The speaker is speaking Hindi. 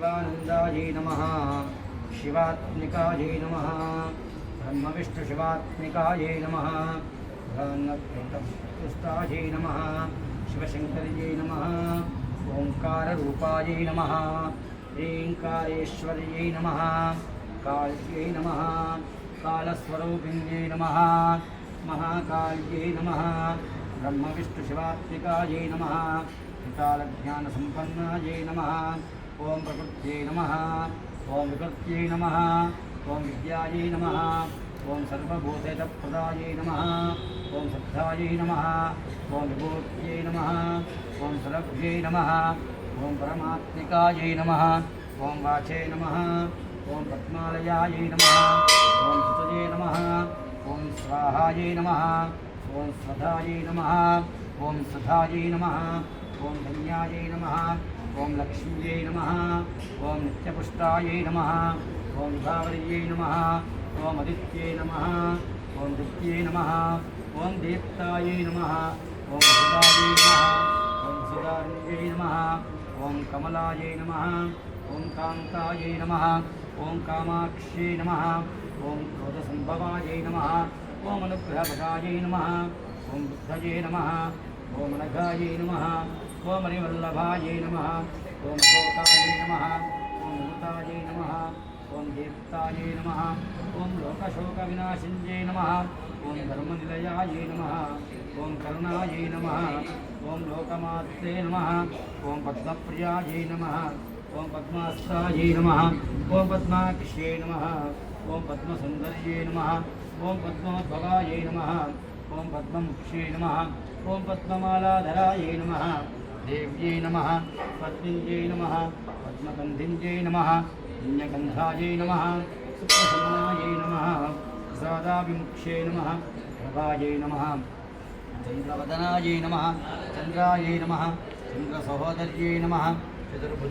शिवानन्दायै नमः शिवात्मिकायै नमः ब्रह्मविष्णुशिवात्मिकायै नमः पुष्टायै नमः शिवशङ्कर्यै नमः ओंकाररूपायै नमः ह्रीङ्कारेश्वर्यै नमः काल्यै नमः कालस्वरूपिण्यै नमः महाकाल्यै नमः ब्रह्मविष्णुशिवात्मिकायै नमः विशालज्ञानसम्पन्नायै नमः ओं प्रकृत्यै नमः ओं विकृत्यै नमः ओं विद्यायै नमः ओं सर्वभूतहितप्रदायै नमः ओं सिद्धायै नमः ओं विभूत्यै नमः ओं सरभ्यै नमः ओं परमात्मिकायै नमः ओं वाचे नमः ओं पद्मालयायै नमः ओं सुतये नमः ओं स्वाहायै नमः ओं स्वधायै नमः ओं सधायै नमः ओं धन्यायै नमः ओं लक्ष्म्यै नमः ओं नित्यपुष्टायै नमः ओं विभावर्यै नमः ओं अदित्यै नमः ओं दित्यै नमः ओं दीप्तायै नमः ओं सुदायै नमः ओं सुदार्यै नमः ओं कमलायै नमः ओं कान्तायै नमः ओं कामाक्ष्यै नमः ओं क्रोधसम्भवायै नमः ओं अनुग्रहपदायै नमः ओं बुद्धये नमः ओं अनघायै नमः ओं मणिवल्लभायै नमः ओं शोकायै नमः ओं भूतायै नमः ओं दीप्तायै नमः ओं लोकशोकविनाशिन्यै नमः ओं धर्मनिलयायै नमः ओं करुणायै नमः ओं लोकमात्रे नमः ओं पद्मप्रियायै नमः ओं पद्मास्तायै नमः ओं पद्माक्ष्यै नमः ओं पद्मसुन्दर्यै नमः ओं पद्मोद्भवायै नमः ओं पद्ममुख्यै नमः ओं पद्ममालाधरायै नमः देव्यै नमः पद्मिन्यै नमः पद्मगन्धिन्यै नमः पुण्यगन्धायै नमः सुप्रसन्नायै नमः सादाभिमुख्यै नमः प्रभायै नमः चन्द्रवदनायै नमः चन्द्रायै नमः चन्द्रसहोदर्यै नमः चतुर्भुज